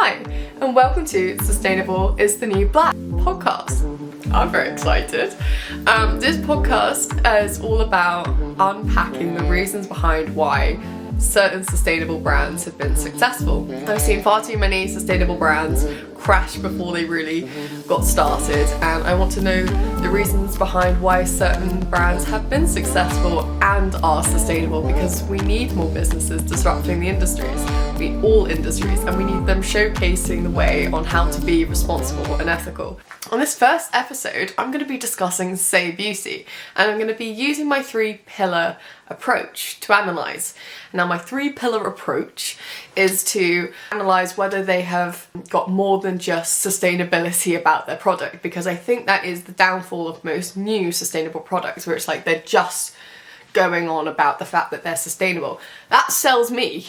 Hi, and welcome to Sustainable is the New Black podcast. I'm very excited. This podcast is all about unpacking the reasons behind why certain sustainable brands have been successful. I've seen far too many sustainable brands crash before they really got started, and I want to know the reasons behind why certain brands have been successful and are sustainable, because we need more businesses disrupting the industries. We need all industries, and we need them showcasing the way on how to be responsible and ethical. On this first episode, I'm going to be discussing Saie Beauty, and I'm going to be using my 3-pillar approach to analyse. Now, my 3-pillar approach is to analyse whether they have got more than just sustainability about their product, because I think that is the downfall of most new sustainable products, where it's like they're just going on about the fact that they're sustainable. That sells me,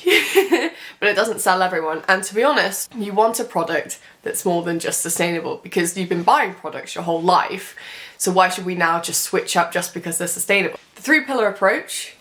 but it doesn't sell everyone. And to be honest, you want a product that's more than just sustainable, because you've been buying products your whole life. So why should we now just switch up just because they're sustainable? The 3-pillar approach,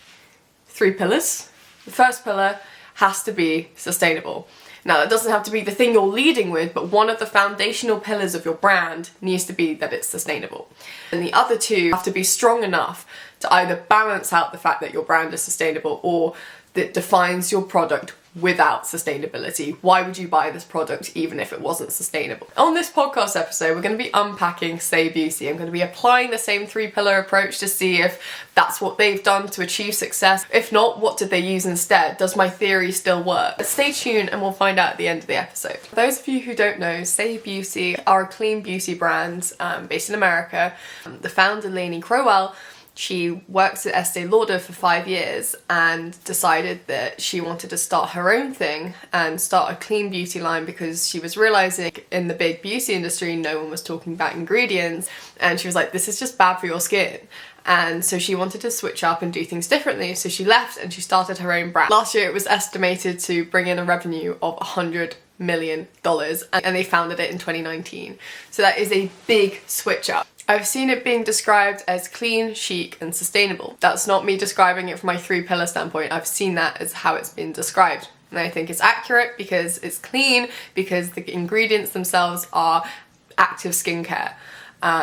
3 pillars. The first pillar has to be sustainable. Now, that doesn't have to be the thing you're leading with, but one of the foundational pillars of your brand needs to be that it's sustainable. And the other 2 have to be strong enough to either balance out the fact that your brand is sustainable, or that defines your product without sustainability. Why would you buy this product even if it wasn't sustainable? On this podcast episode, we're going to be unpacking Saie Beauty. I'm going to be applying the same 3-pillar approach to see if that's what they've done to achieve success. If not, what did they use instead? Does my theory still work? But stay tuned and we'll find out at the end of the episode. For those of you who don't know, Saie Beauty are a clean beauty brand based in America. The founder, Lainey Crowell, she works at Estee Lauder for 5 years and decided that she wanted to start her own thing and start a clean beauty line, because she was realising in the big beauty industry no one was talking about ingredients, and she was like, this is just bad for your skin. And so she wanted to switch up and do things differently, so she left and she started her own brand. Last year it was estimated to bring in a revenue of $100 million, and they founded it in 2019. So that is a big switch up. I've seen it being described as clean, chic, and sustainable. That's not me describing it from my 3-pillar standpoint. I've seen that as how it's been described. And I think it's accurate because it's clean, because the ingredients themselves are active skincare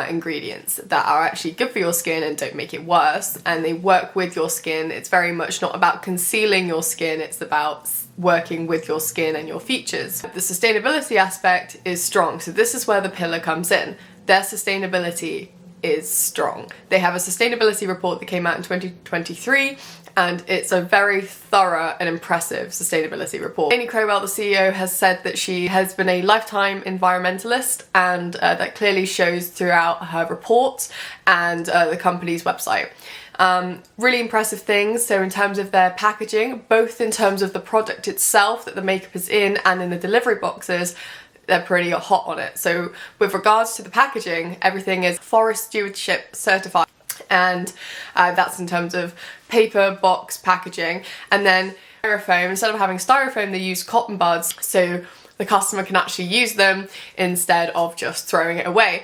ingredients that are actually good for your skin and don't make it worse, and they work with your skin. It's very much not about concealing your skin, it's about working with your skin and your features. The sustainability aspect is strong, so this is where the pillar comes in. Their sustainability is strong. They have a sustainability report that came out in 2023, and it's a very thorough and impressive sustainability report. Lainey Crowell, the CEO, has said that she has been a lifetime environmentalist, and that clearly shows throughout her reports and the company's website. Really impressive things. So in terms of their packaging, both in terms of the product itself that the makeup is in and in the delivery boxes, they're pretty hot on it. So with regards to the packaging, everything is forest stewardship certified, and that's in terms of paper box packaging. And then styrofoam, instead of having styrofoam, they use cotton buds, so the customer can actually use them instead of just throwing it away.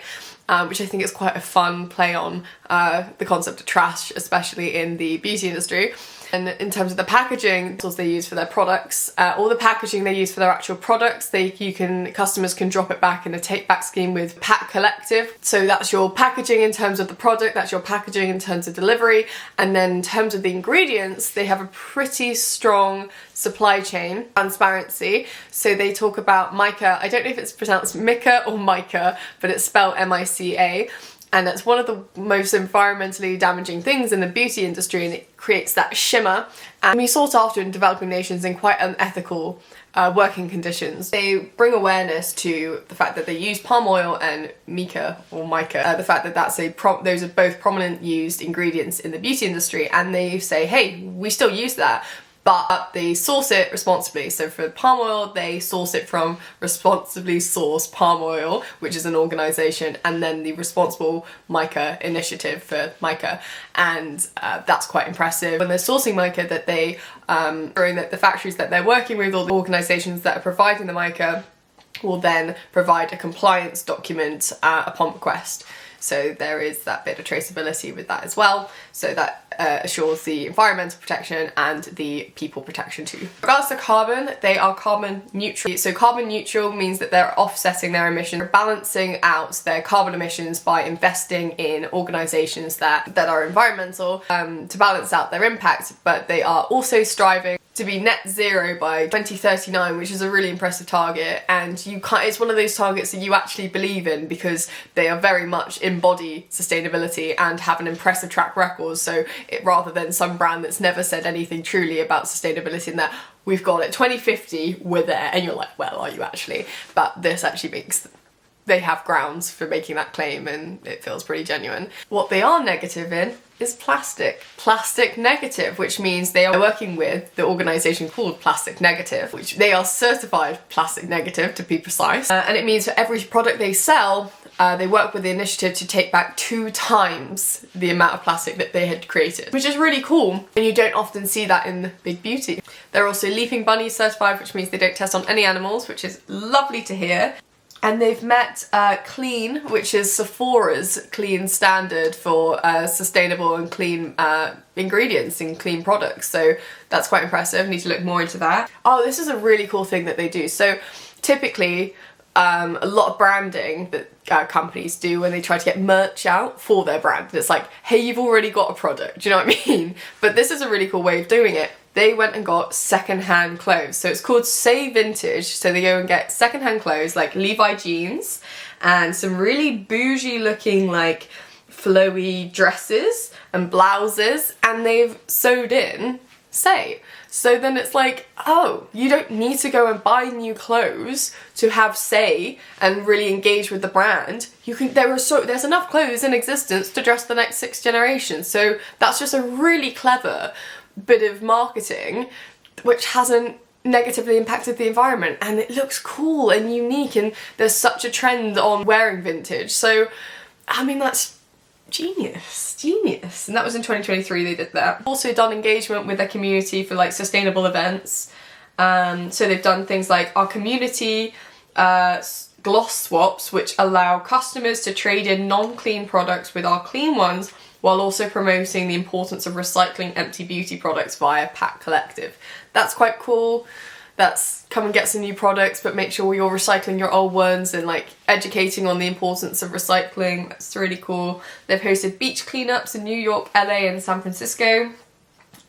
Which I think is quite a fun play on the concept of trash, especially in the beauty industry. And in terms of the packaging they use for their products, all the packaging they use for their actual products, customers can drop it back in a take back scheme with Pack Collective. So that's your packaging in terms of the product, that's your packaging in terms of delivery, and then in terms of the ingredients, they have a pretty strong supply chain transparency. So they talk about mica. I don't know if it's pronounced mica or mica, but it's spelled M-I-C-A. And that's one of the most environmentally damaging things in the beauty industry, and it creates that shimmer. And we sought after in developing nations in quite unethical working conditions. They bring awareness to the fact that they use palm oil and mica, the fact that those are both prominent used ingredients in the beauty industry, and they say, hey, we still use that, but they source it responsibly. So for palm oil, they source it from Responsibly Sourced Palm Oil, which is an organisation, and then the Responsible Mica Initiative for mica, and that's quite impressive. When they're sourcing mica, that they ensuring that the factories that they're working with, or the organisations that are providing the mica, will then provide a compliance document upon request. so there is that bit of traceability with that as well, so that assures the environmental protection and the people protection too. In regards to carbon, they are carbon neutral. So carbon neutral means that they're offsetting their emissions, they're balancing out their carbon emissions by investing in organisations that are environmental to balance out their impact, but they are also striving to be net zero by 2039, which is a really impressive target, and it's one of those targets that you actually believe in because they are very much embody sustainability and have an impressive track record. So rather than some brand that's never said anything truly about sustainability and that we've got it 2050, we're there, and you're like, well, are you actually? But this actually makes they have grounds for making that claim, and it feels pretty genuine. What they are negative in is plastic. Plastic negative, which means they are working with the organisation called Plastic Negative, which they are certified plastic negative to be precise. And it means for every product they sell, they work with the initiative to take back 2 times the amount of plastic that they had created, which is really cool, and you don't often see that in big beauty. They're also Leaping Bunny certified, which means they don't test on any animals, which is lovely to hear. And they've met Clean, which is Sephora's clean standard for sustainable and clean ingredients in clean products. So that's quite impressive. Need to look more into that. Oh, this is a really cool thing that they do. So typically, a lot of branding that companies do when they try to get merch out for their brand. It's like, hey, you've already got a product. Do you know what I mean? But this is a really cool way of doing it. They went and got second-hand clothes. So it's called Saie Vintage. So they go and get second-hand clothes like Levi jeans and some really bougie looking like flowy dresses and blouses, and they've sewed in Saie. So then it's like, oh, you don't need to go and buy new clothes to have Saie and really engage with the brand. There's enough clothes in existence to dress the next 6 generations. So that's just a really clever bit of marketing which hasn't negatively impacted the environment, and it looks cool and unique, and there's such a trend on wearing vintage. So I mean, that's genius. And that was in 2023 they did that. Also done engagement with their community for like sustainable events. So they've done things like our community gloss swaps, which allow customers to trade in non-clean products with our clean ones, while also promoting the importance of recycling empty beauty products via Pack Collective. That's quite cool. That's come and get some new products, but make sure you're recycling your old ones and like educating on the importance of recycling. That's really cool. They've hosted beach cleanups in New York, LA and San Francisco,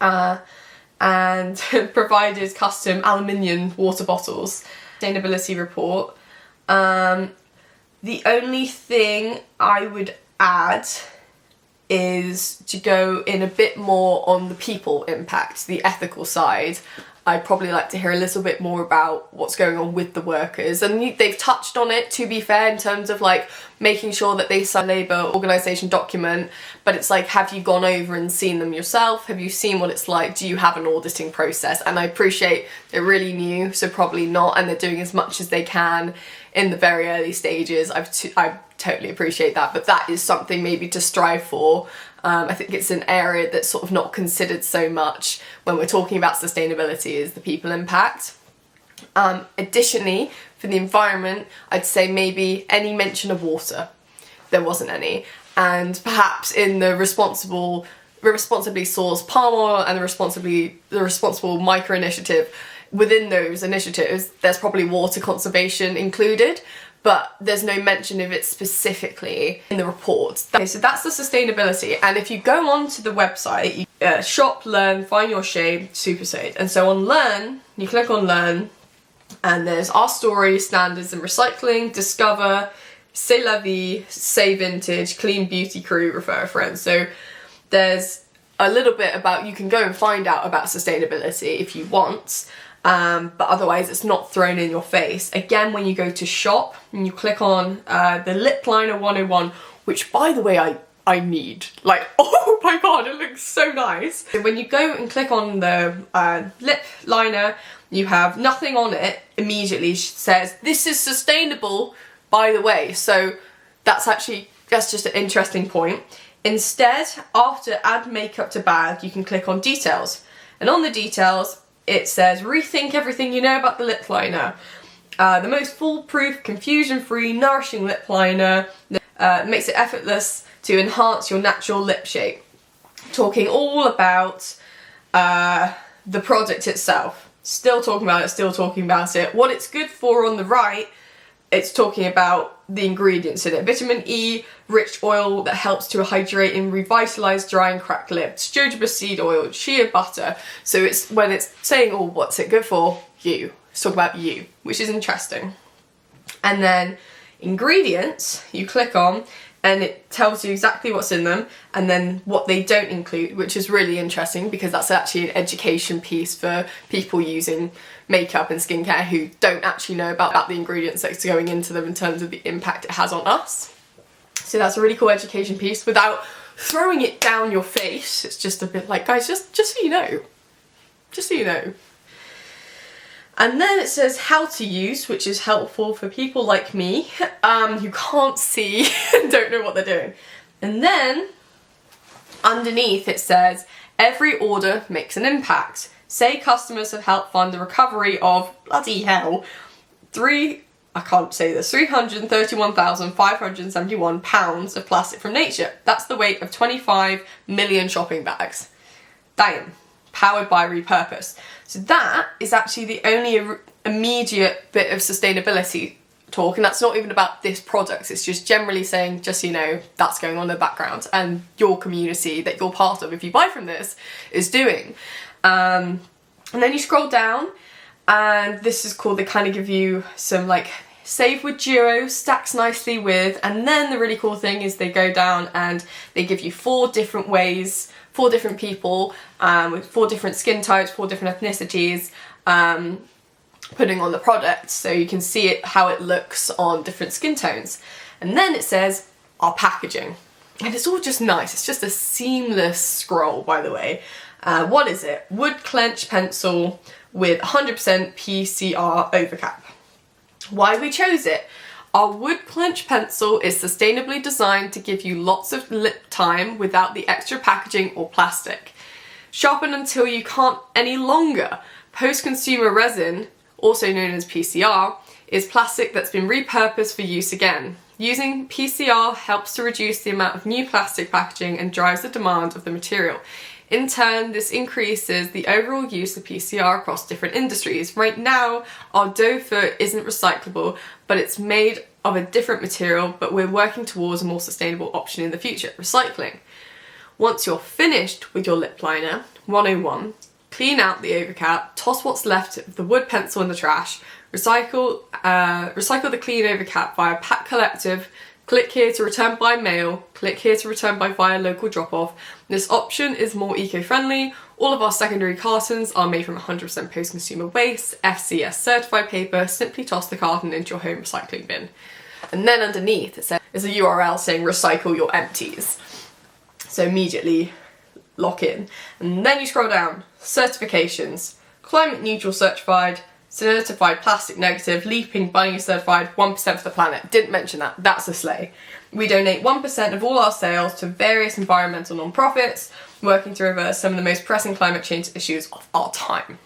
and provided custom aluminium water bottles. Sustainability report. The only thing I would add is to go in a bit more on the people impact, the ethical side. I'd probably like to hear a little bit more about what's going on with the workers, and they've touched on it, to be fair, in terms of like making sure that they sign a labour organisation document, but it's like, have you gone over and seen them yourself? Have you seen what it's like? Do you have an auditing process? And I appreciate they're really new, so probably not, and they're doing as much as they can in the very early stages. I totally appreciate that, but that is something maybe to strive for. I think it's an area that's sort of not considered so much when we're talking about sustainability, is the people impact. Additionally, for the environment, I'd say maybe any mention of water. There wasn't any. And perhaps in the responsibly sourced palm oil and the responsible micro initiative, within those initiatives, there's probably water conservation included, but there's no mention of it specifically in the report. Okay, so that's the sustainability. And if you go onto the website, shop, learn, find your shade, super shade. And so on learn, you click on learn, and there's our story, standards and recycling, discover, C'est la vie, Saie Vintage, clean beauty crew, refer a friend. So there's a little bit about, you can go and find out about sustainability if you want. But otherwise it's not thrown in your face. Again, when you go to shop and you click on the lip liner 101, which by the way I need, like, oh my god, it looks so nice. So when you go and click on the lip liner, you have nothing on it, immediately says this is sustainable, by the way. So that's just an interesting point. Instead, after add makeup to bag, you can click on details, and on the details it says rethink everything you know about the lip liner. The most foolproof, confusion-free, nourishing lip liner. makes it effortless to enhance your natural lip shape. Talking all about the product itself. Still talking about it. What it's good for on the right, it's talking about the ingredients in it. Vitamin E, rich oil that helps to hydrate and revitalise dry and cracked lips. Jojoba seed oil, shea butter. So it's when it's saying, oh, what's it good for? You. It's talking about you, which is interesting. And then ingredients, you click on, and it tells you exactly what's in them and then what they don't include, which is really interesting because that's actually an education piece for people using makeup and skincare who don't actually know about the ingredients that's going into them in terms of the impact it has on us. So that's a really cool education piece without throwing it down your face. It's just a bit like, guys, just so you know. Just so you know. And then it says how to use, which is helpful for people like me who can't see and don't know what they're doing. And then underneath it says every order makes an impact. Say customers have helped fund the recovery of, bloody hell, 331,571 pounds of plastic from nature. That's the weight of 25 million shopping bags. Damn. Powered by repurpose. So that is actually the only immediate bit of sustainability talk, and that's not even about this product. It's just generally saying, just so you know, that's going on in the background and your community that you're part of, if you buy from this, is doing. And then you scroll down and this is cool. They kind of give you some like save with duo, stacks nicely with, and then the really cool thing is they go down and they give you 4 different ways, 4 different people with 4 different skin types, 4 different ethnicities putting on the product, so you can see it, how it looks on different skin tones. And then it says our packaging, and it's all just nice. It's just a seamless scroll, by the way. What is it? Wood clench pencil with 100% PCR overcap. Why we chose it? Our wood clench pencil is sustainably designed to give you lots of lip time without the extra packaging or plastic. Sharpen until you can't any longer. Post-consumer resin, also known as PCR, is plastic that's been repurposed for use again. Using PCR helps to reduce the amount of new plastic packaging and drives the demand of the material. In turn, this increases the overall use of PCR across different industries. Right now, our doe fur isn't recyclable, but it's made of a different material, but we're working towards a more sustainable option in the future, recycling. Once you're finished with your lip liner, 101, clean out the overcap, toss what's left of the wood pencil in the trash, recycle the clean overcap via Pack Collective. Click here to return by mail, click here to return by via local drop-off. This option is more eco-friendly. All of our secondary cartons are made from 100% post-consumer waste, FCS certified paper. Simply toss the carton into your home recycling bin. And then underneath it says, there's a URL saying recycle your empties. So immediately lock in. And then you scroll down, certifications, climate neutral certified, certified plastic negative, leaping bunny certified, 1% for the planet. Didn't mention that, that's a slay. We donate 1% of all our sales to various environmental non-profits working to reverse some of the most pressing climate change issues of our time.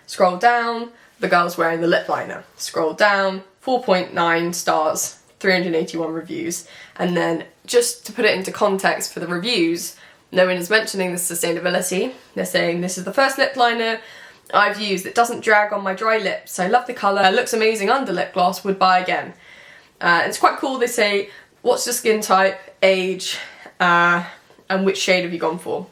Scroll down, the girl's wearing the lip liner. Scroll down, 4.9 stars, 381 reviews. And then just to put it into context for the reviews, no one is mentioning the sustainability. They're saying this is the first lip liner I've used that doesn't drag on my dry lips. I love the colour, it looks amazing under lip gloss, would buy again. It's quite cool. They say what's your skin type, age, and which shade have you gone for.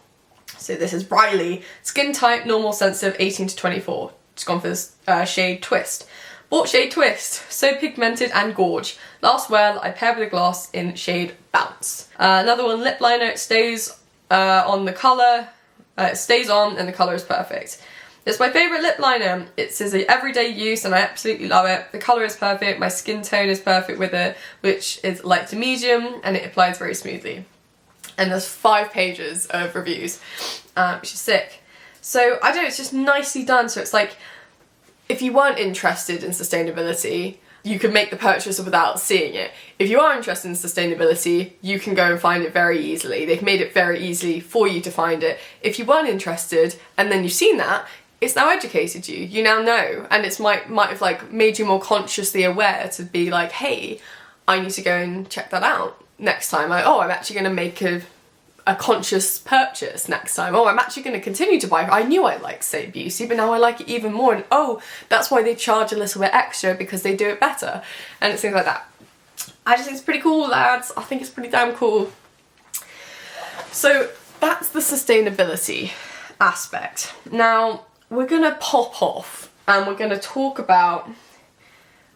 So this is Riley, skin type normal sensitive 18 to 24. It's gone for this shade Twist. Bought shade Twist, so pigmented and gorge. Last well I paired with a gloss in shade Bounce. Another one, lip liner, it stays on the colour, it stays on and the colour is perfect. It's my favourite lip liner. It says a everyday use and I absolutely love it. The colour is perfect, my skin tone is perfect with it, which is light to medium, and it applies very smoothly. And there's 5 pages of reviews, which is sick. So I don't know, it's just nicely done. So it's like, if you weren't interested in sustainability, you could make the purchase without seeing it. If you are interested in sustainability, you can go and find it very easily. They've made it very easy for you to find it. If you weren't interested and then you've seen that, it's now educated you. You now know, and it's might have like made you more consciously aware to be like, hey, I need to go and check that out next time. I'm actually going to make a conscious purchase next time. I'm actually going to continue to buy. I knew I liked Saie Beauty, but now I like it even more, and that's why they charge a little bit extra, because they do it better, and it's things like that. I just think it's pretty cool, lads. I think it's pretty damn cool. So that's the sustainability aspect. Now we're gonna pop off and we're gonna talk about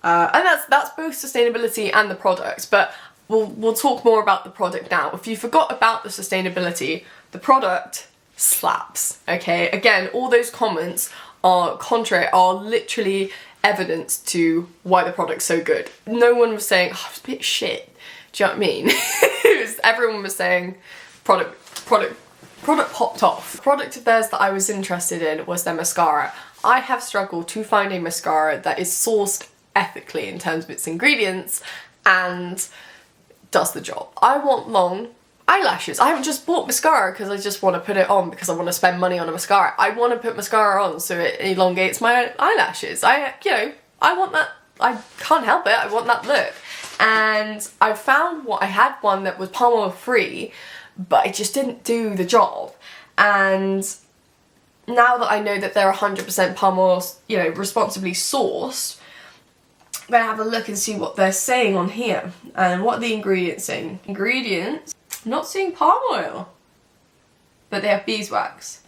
and that's both sustainability and the product, but we'll talk more about the product now. If you forgot about the sustainability, the product slaps, okay? Again, all those comments are literally evidence to why the product's so good. No one was saying, it's a bit shit. Do you know what I mean? Everyone was saying product popped off. The product of theirs that I was interested in was their mascara. I have struggled to find a mascara that is sourced ethically in terms of its ingredients and does the job. I want long eyelashes. I haven't just bought mascara because I just want to put it on because I want to spend money on a mascara. I want to put mascara on so it elongates my eyelashes. I want that. I can't help it. I want that look. And I found I had one that was palm oil free, but it just didn't do the job. And now that I know that they're 100% palm oil, responsibly sourced, I'm gonna have a look and see what they're saying on here and what are the ingredients saying. Ingredients, I'm not seeing palm oil, but they have beeswax.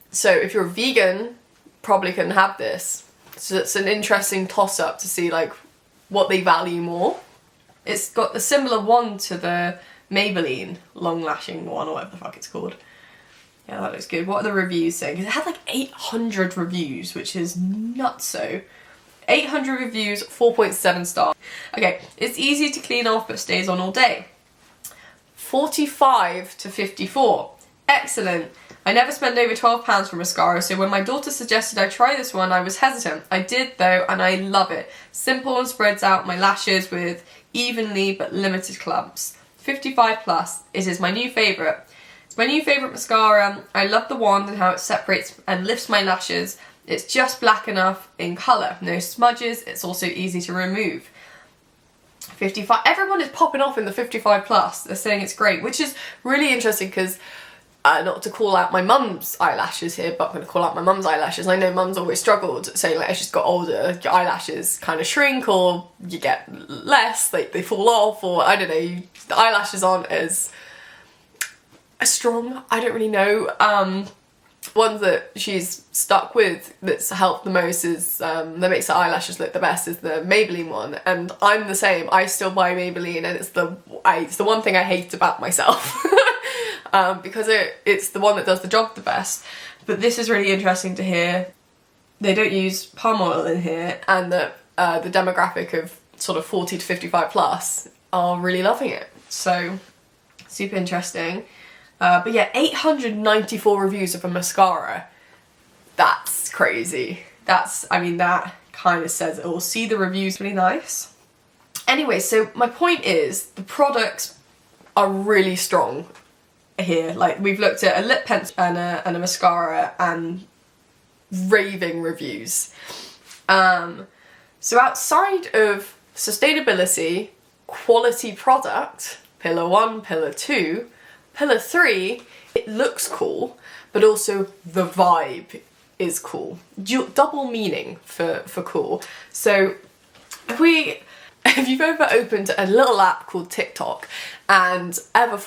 So if you're a vegan, probably couldn't have this. So it's an interesting toss up to see like what they value more. It's got a similar one to the Maybelline long lashing one or whatever the fuck it's called. Yeah, that looks good. What are the reviews saying? Because it had like 800 reviews, which is nutso. 800 reviews, 4.7 stars. Okay, it's easy to clean off but stays on all day. 45 to 54. Excellent. I never spend over £12 for mascara, so when my daughter suggested I try this one, I was hesitant. I did though, and I love it. Simple and spreads out my lashes with evenly but limited clumps. 55 plus. It is my new favourite. It's my new favourite mascara. I love the wand and how it separates and lifts my lashes. It's just black enough in colour. No smudges. It's also easy to remove. 55. Everyone is popping off in the 55 plus. They're saying it's great, which is really interesting because not to call out my mum's eyelashes here, but I'm going to call out my mum's eyelashes. I know mum's always struggled saying like as she's got older, your eyelashes kind of shrink or you get less, like they fall off, or I don't know, the eyelashes aren't as strong. I don't really know. One that she's stuck with that's helped the most is that makes her eyelashes look the best is the Maybelline one, and I'm the same. I still buy Maybelline, and it's the one thing I hate about myself because it's the one that does the job the best. But this is really interesting to hear. They don't use palm oil in here, and that the demographic of sort of 40 to 55 plus are really loving it. So super interesting. But yeah, 894 reviews of a mascara. That's crazy. That kind of says it all. See the reviews, really nice. Anyway, so my point is the products are really strong here. Like we've looked at a lip pencil and a mascara and raving reviews. So outside of sustainability, quality product, pillar 1, pillar 2, pillar 3, it looks cool, but also the vibe is cool. Double meaning for cool. So if you've ever opened a little app called TikTok and ever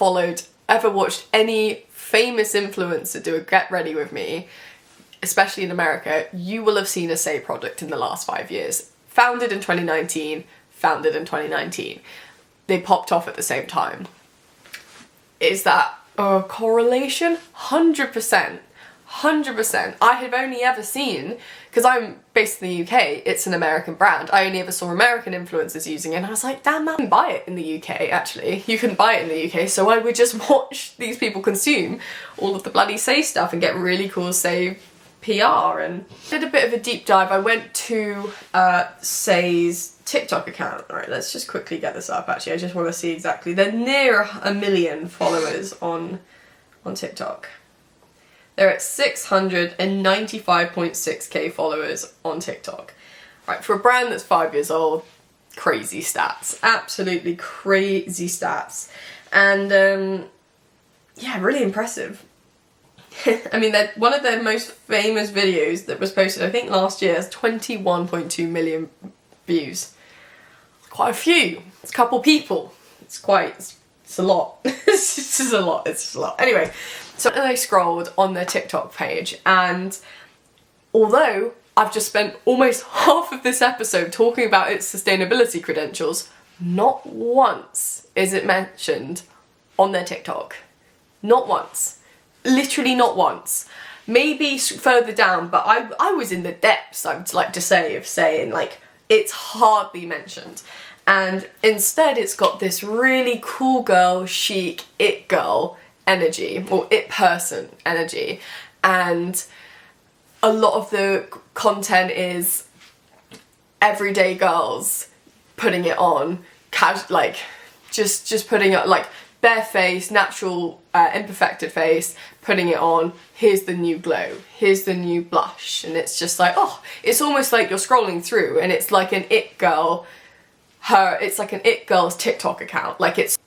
watched any famous influencer do a get ready with me, especially in America, you will have seen a Saie product in the last 5 years. Founded in 2019. They popped off at the same time. Is that a correlation? 100%. 100%. I have only ever seen, because I'm based in the UK, it's an American brand. I only ever saw American influencers using it, and I was like, damn, man, you can buy it in the UK, actually. You can buy it in the UK, so I would just watch these people consume all of the bloody Saie stuff and get really cool Saie PR. And did a bit of a deep dive. I went to Saie's TikTok account. Alright, let's just quickly get this up actually. I just want to see exactly. They're near 1 million followers on TikTok. They're at 695.6k followers on TikTok. Right, for a brand that's 5 years old, crazy stats, absolutely crazy stats. And yeah, really impressive. I mean, they're one of their most famous videos that was posted, I think last year, has 21.2 million views. Quite a few. It's a couple people. It's a lot. It's just a lot. It's just a lot. Anyway, so I scrolled on their TikTok page, and although I've just spent almost half of this episode talking about its sustainability credentials, not once is it mentioned on their TikTok. Not once. Literally not once. Maybe further down, but I was in the depths, I would like to say, of saying, like, it's hardly mentioned. And instead it's got this really cool girl, chic, it girl energy, or it person energy. And a lot of the content is everyday girls putting it on, like, just putting it, like, bare face, natural, imperfected face, putting it on. Here's the new glow, here's the new blush, and it's just like, oh, it's almost like you're scrolling through and it's like an it girl, it's like an it girl's TikTok account. Like, it's,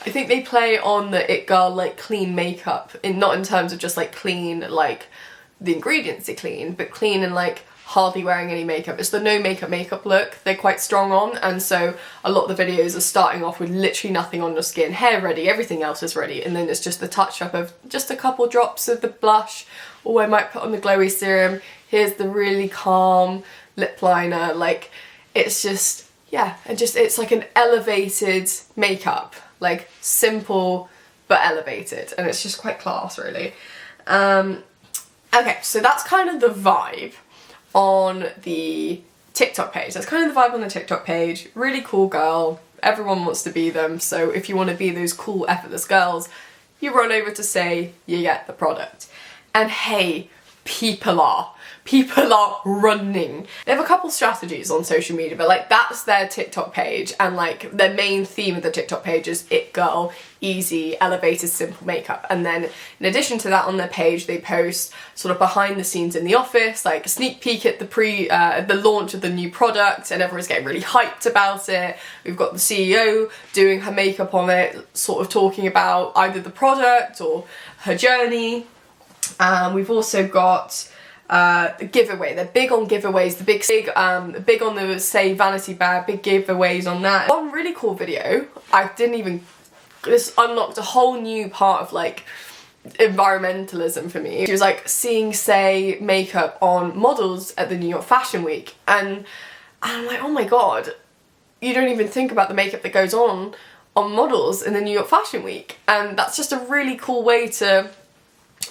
I think they play on the it girl, like, clean makeup, not in terms of just like clean, like the ingredients are clean, but clean and like hardly wearing any makeup. It's the no makeup look they're quite strong on, and so a lot of the videos are starting off with literally nothing on your skin, hair ready, everything else is ready, and then it's just the touch up of just a couple drops of the blush, or I might put on the glowy serum. Here's the really calm lip liner. Like, it's just, yeah, it's like an elevated makeup, like simple but elevated, and it's just quite class, really. Okay, so that's kind of the vibe on the TikTok page. That's kind of the vibe on the TikTok page. Really cool girl. Everyone wants to be them. So if you want to be those cool, effortless girls, you run over to Saie, you get the product. And hey, people are running. They have a couple strategies on social media, but like, that's their TikTok page, and like their main theme of the TikTok page is it girl, easy, elevated, simple makeup. And then in addition to that, on their page they post sort of behind the scenes in the office, like a sneak peek at the launch of the new product, and everyone's getting really hyped about it. We've got the CEO doing her makeup on it, sort of talking about either the product or her journey. We've also got the giveaway. They're big on giveaways, big on the Saie vanity bag, big giveaways on that. One really cool video, this unlocked a whole new part of like environmentalism for me. She was like seeing Saie makeup on models at the New York Fashion Week, and I'm like, oh my god, you don't even think about the makeup that goes on models in the New York Fashion Week. And that's just a really cool way to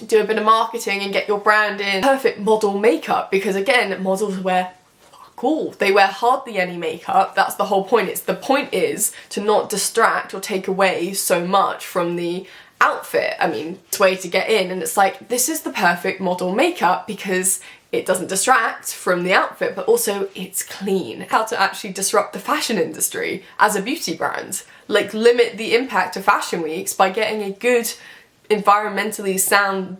do a bit of marketing and get your brand in perfect model makeup, because again, models wear cool. They wear hardly any makeup. That's the whole point. The point is to not distract or take away so much from the outfit. I mean, it's a way to get in, and it's like, this is the perfect model makeup because it doesn't distract from the outfit, but also it's clean. How to actually disrupt the fashion industry as a beauty brand. Like, limit the impact of fashion weeks by getting a good, environmentally sound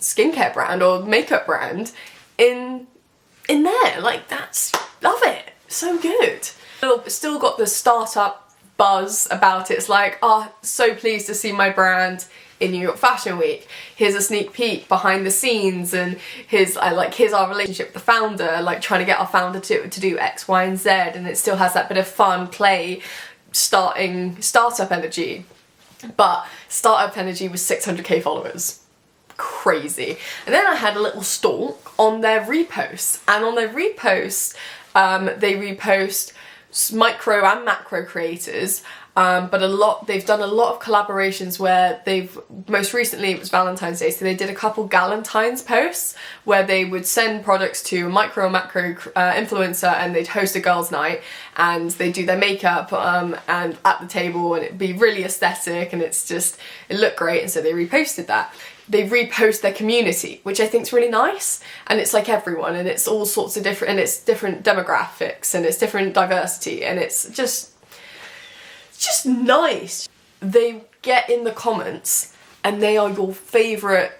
skincare brand or makeup brand in there. Like, that's, love it, so good. Still got the startup buzz about it. It's like, oh, so pleased to see my brand in New York Fashion Week. Here's a sneak peek behind the scenes, and here's our relationship with the founder, like trying to get our founder to do X, Y, and Z, and it still has that bit of fun, play, startup energy. But startup energy was 600k followers. Crazy. And then I had a little stalk on their reposts, and on their reposts they repost micro and macro creators, but they've done a lot of collaborations where most recently it was Valentine's Day, so they did a couple Galentine's posts where they would send products to a micro and macro influencer, and they'd host a girls' night, and they do their makeup and at the table, and it'd be really aesthetic, and it looked great, and so they reposted that. They repost their community, which I think is really nice, and it's like everyone, and it's all sorts of different, and it's different demographics, and it's different diversity, and it's just nice. They get in the comments, and they are your favourite,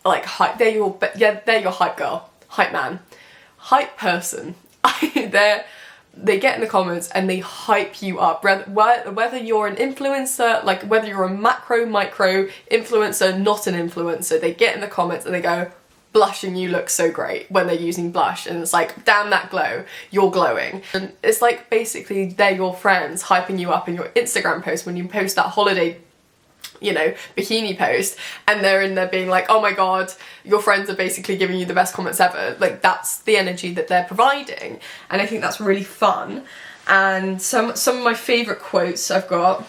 like, hype. They're your hype girl, hype man, hype person. I they get in the comments and they hype you up, whether you're an influencer, like whether you're a macro, micro influencer, not an influencer, they get in the comments and they go, blushing, you look so great, when they're using blush, and it's like, damn that glow, you're glowing. And it's like basically they're your friends hyping you up in your Instagram post when you post that holiday, you know, bikini post, and they're in there being like, oh my god, your friends are basically giving you the best comments ever. Like, that's the energy that they're providing, and I think that's really fun. And some of my favourite quotes I've got: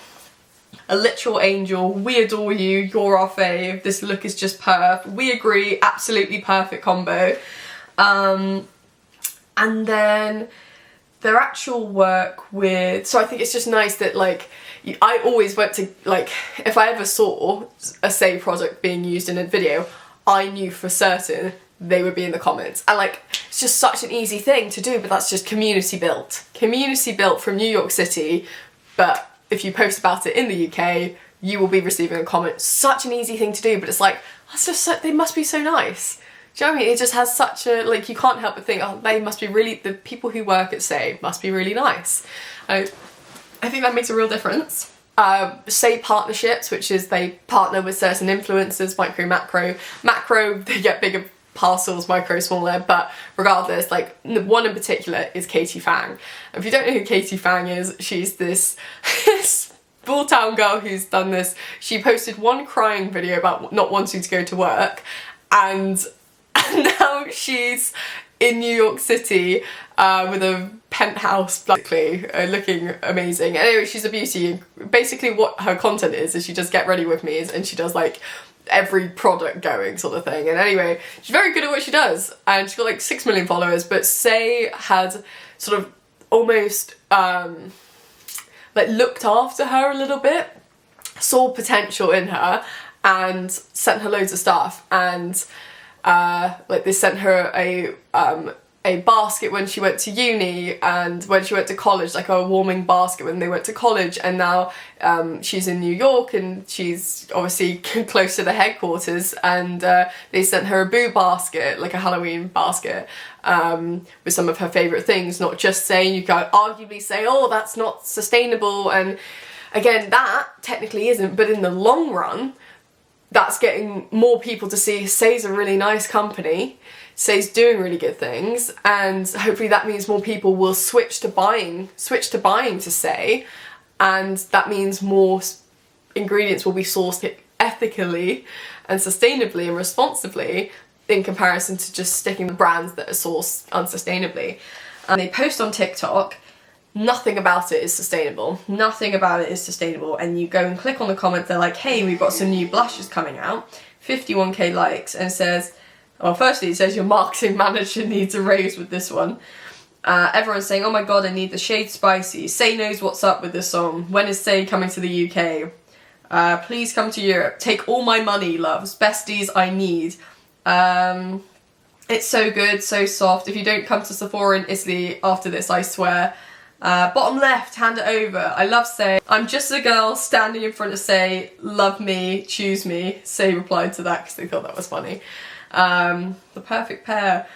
a literal angel, we adore you, you're our fave, this look is just perf, we agree, absolutely perfect combo. And then their actual work with, so I think it's just nice that, like, I always went to, like, if I ever saw a Saie product being used in a video, I knew for certain they would be in the comments. And like, it's just such an easy thing to do, but that's just community built. Community built from New York City, but if you post about it in the UK, you will be receiving a comment. Such an easy thing to do, but it's like, that's just so, they must be so nice. Do you know what I mean? It just has such a, like, you can't help but think, oh, they must be really, the people who work at Saie must be really nice. I think that makes a real difference. Saie partnerships, which is they partner with certain influencers, micro, macro. Macro, they get bigger parcels, micro, smaller, but regardless, like, one in particular is Katie Fang. If you don't know who Katie Fang is, she's this small town girl who's done this. She posted one crying video about not wanting to go to work, and now she's in New York City with a penthouse, basically, looking amazing. Anyway, she's a beauty. Basically what her content is she does get ready with me, and she does like every product going sort of thing. And anyway, she's very good at what she does, and she's got like 6 million followers, but Saie had sort of almost like looked after her a little bit, saw potential in her, and sent her loads of stuff. And like, they sent her a basket when she went to uni, and when she went to college, like a warming basket when they went to college. And now she's in New York, and she's obviously close to the headquarters, and they sent her a boo basket, like a Halloween basket, with some of her favourite things. Not just saying, you could arguably say, oh, that's not sustainable, and again, that technically isn't, but in the long run, that's getting more people to see Saie's a really nice company, Saie's doing really good things, and hopefully that means more people will switch to buying to Saie, and that means more ingredients will be sourced ethically and sustainably and responsibly, in comparison to just sticking with brands that are sourced unsustainably. And they post on TikTok, nothing about it is sustainable. Nothing about it is sustainable. And you go and click on the comments, they're like, hey, we've got some new blushes coming out, 51k likes, and it says, well, firstly it says your marketing manager needs a raise with this one. Everyone's saying, oh my god, I need the shade spicy. Saie knows what's up with this song. When is Saie coming to the UK? Please come to Europe. Take all my money, loves. Besties, I need. It's so good, so soft. If you don't come to Sephora in Italy after this, I swear. Bottom left, hand it over. I love Saie. I'm just a girl standing in front of Saie. Love me, choose me. Saie replied to that because they thought that was funny. The perfect pair.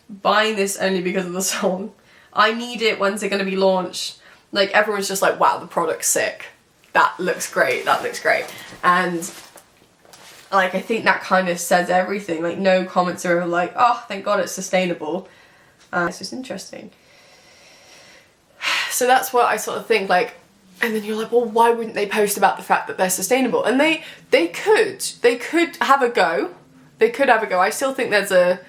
Buying this only because of the song. I need it. When's it going to be launched? Like, everyone's just like, wow, the product's sick. That looks great. That looks great. And like, I think that kind of says everything. Like, no comments are like, oh, thank God it's sustainable. It's just interesting. So that's what I sort of think, like, and then you're like, well, why wouldn't they post about the fact that they're sustainable? And they could have a go. They could have a go. I still think there's a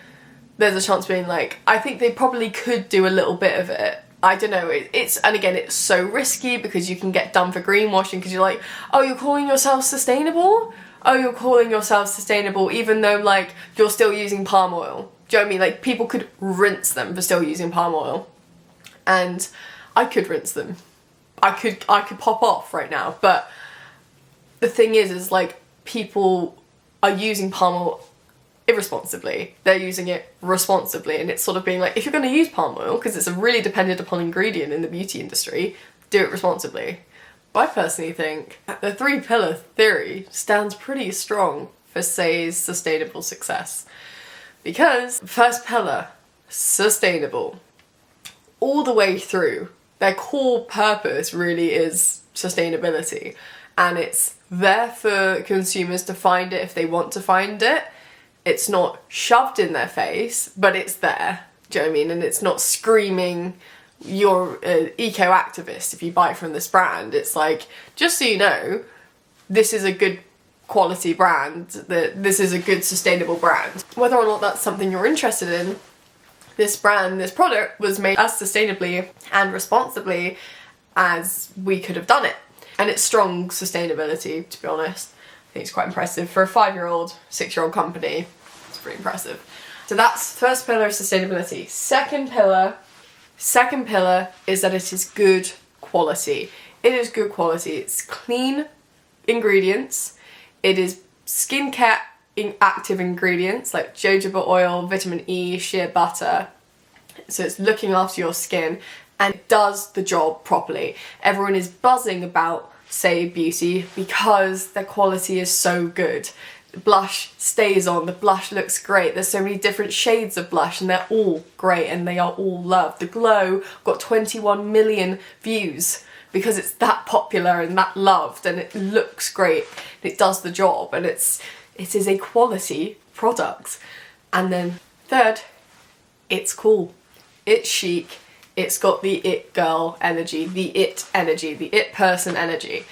chance being like, I think they probably could do a little bit of it. I don't know, and again, it's so risky because you can get done for greenwashing, because you're like, oh, you're calling yourself sustainable? Oh, you're calling yourself sustainable even though, like, you're still using palm oil. Do you know what I mean? Like, people could rinse them for still using palm oil. And I could rinse them. I could pop off right now. But the thing is like, people are using palm oil irresponsibly. They're using it responsibly, and it's sort of being like, if you're going to use palm oil, because it's a really dependent upon ingredient in the beauty industry, do it responsibly. But I personally think the 3-pillar theory stands pretty strong for Saie's sustainable success. Because first pillar, sustainable. all the way through, their core purpose really is sustainability, and it's there for consumers to find it if they want to find it. It's not shoved in their face, but it's there. Do you know what I mean? And it's not screaming, you're an eco-activist if you buy from this brand. It's like, just so you know, this is a good quality brand, that this is a good sustainable brand. Whether or not that's something you're interested in, this brand, this product was made as sustainably and responsibly as we could have done it. And it's strong sustainability, to be honest. I think it's quite impressive. For a 5-year-old, 6-year-old company, it's pretty impressive. So that's first pillar of sustainability. Second pillar is that it is good quality. It is good quality. It's clean ingredients. It is skincare active ingredients like jojoba oil, vitamin E, shea butter. So it's looking after your skin, and it does the job properly. Everyone is buzzing about Saie Beauty because their quality is so good. The blush stays on, the blush looks great. There's so many different shades of blush and they're all great and they are all loved. The Glow got 21 million views because it's that popular and that loved, and it looks great. It does the job, and it is a quality product. And then third, it's cool. It's chic. It's got the it girl energy, the it person energy.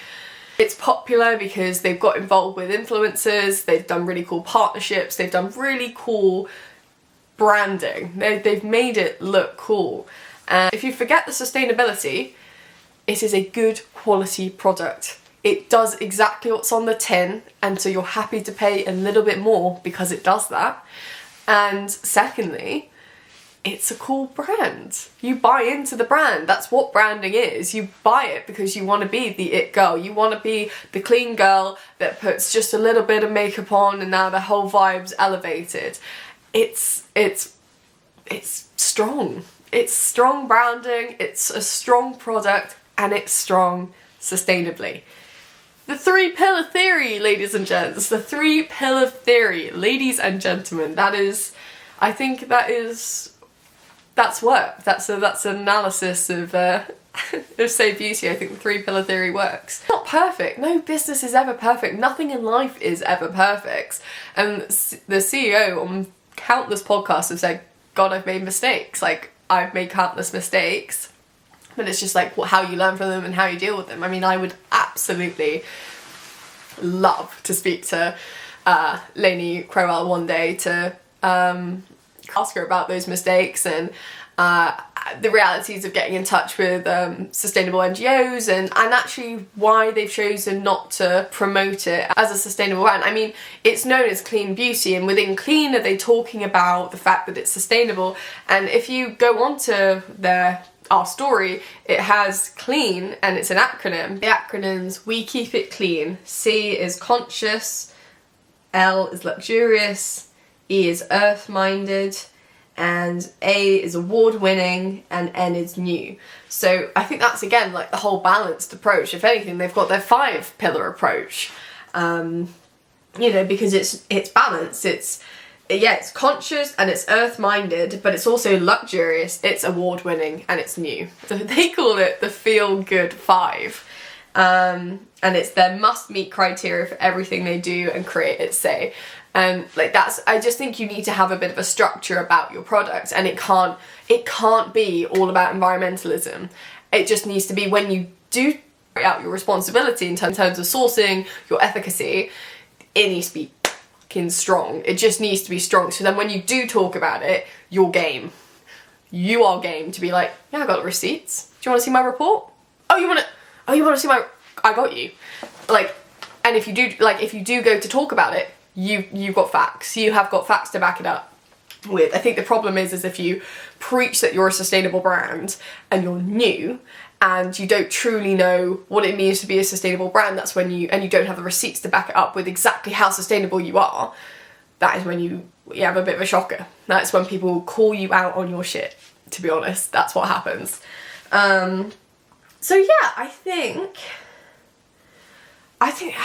It's popular because they've got involved with influencers, they've done really cool partnerships, they've done really cool branding. They've made it look cool. And if you forget the sustainability, it is a good quality product. It does exactly what's on the tin, and so you're happy to pay a little bit more because it does that. And secondly, it's a cool brand. You buy into the brand. That's what branding is. You buy it because you want to be the it girl. You want to be the clean girl that puts just a little bit of makeup on and now the whole vibe's elevated. It's strong. It's strong branding, it's a strong product, and it's strong sustainably. The 3-pillar theory, ladies and gents. The 3-pillar theory, ladies and gentlemen. I think that's work. That's an analysis of Saie Beauty. I think the 3-pillar theory works. Not perfect. No business is ever perfect. Nothing in life is ever perfect. And the CEO on countless podcasts have said, God, I've made mistakes. Like, I've made countless mistakes. But it's just like how you learn from them and how you deal with them. I mean, I would absolutely love to speak to Lainey Crowell one day to ask her about those mistakes and the realities of getting in touch with sustainable NGOs and actually why they've chosen not to promote it as a sustainable brand. I mean, it's known as clean beauty, and within clean are they talking about the fact that it's sustainable. And if you go onto our story, it has clean and it's an acronym. The acronyms: we keep it clean, C is conscious, L is luxurious, E is earth-minded, and A is award-winning, and N is new. So I think that's, again, like the whole balanced approach. If anything, they've got their 5-pillar approach, because it's balanced. It's conscious and it's earth-minded, but it's also luxurious, it's award-winning, and it's new. So they call it the feel-good 5. And it's their must-meet criteria for everything they do and create at Saie. And I just think you need to have a bit of a structure about your product, and it can't be all about environmentalism. It just needs to be, when you do carry out your responsibility in terms of sourcing, your efficacy, it needs to be fucking strong. It just needs to be strong. So then when you do talk about it, you're game. You are game to be like, yeah, I got the receipts. Do you want to see my report? You want to see my, I got you. And if you do go to talk about it, you've got facts. You have got facts to back it up with. I think the problem is if you preach that you're a sustainable brand and you're new and you don't truly know what it means to be a sustainable brand, that's when you don't have the receipts to back it up with exactly how sustainable you are. That is when you have a bit of a shocker. That's when people call you out on your shit, to be honest. That's what happens. So yeah, I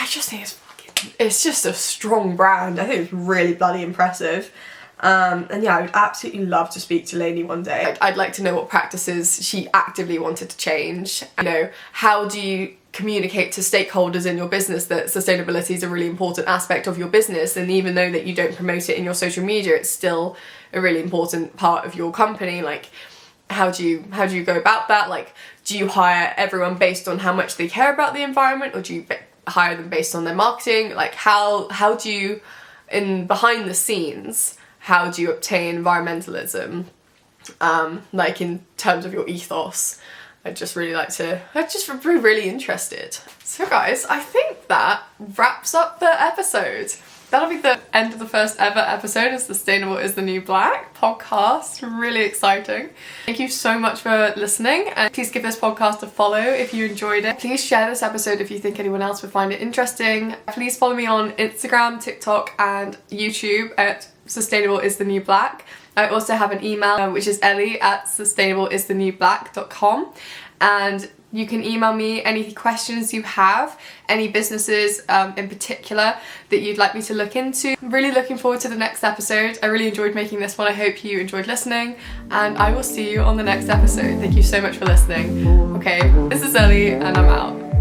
just think it's just a strong brand. I think it's really bloody impressive. And yeah, I would absolutely love to speak to Lainey one day. I'd like to know what practices she actively wanted to change. You know, how do you communicate to stakeholders in your business that sustainability is a really important aspect of your business, and even though that you don't promote it in your social media, it's still a really important part of your company. Like, how do you go about that? Like, do you hire everyone based on how much they care about the environment, or do you hire them based on their marketing? Like, how do you, in behind the scenes, how do you obtain environmentalism, like in terms of your ethos? I'd just be really interested. So guys, I think that wraps up the episode. That'll be the end of the first ever episode of Sustainable is the New Black podcast. Really exciting. Thank you so much for listening, and please give this podcast a follow if you enjoyed it. Please share this episode if you think anyone else would find it interesting. Please follow me on Instagram, TikTok and YouTube at Sustainable is the New Black. I also have an email, which is ellie@sustainableisthenewblack.com, and you can email me any questions you have, any businesses in particular that you'd like me to look into. I'm really looking forward to the next episode. I really enjoyed making this one. I hope you enjoyed listening, and I will see you on the next episode. Thank you so much for listening. Okay, this is Ellie and I'm out.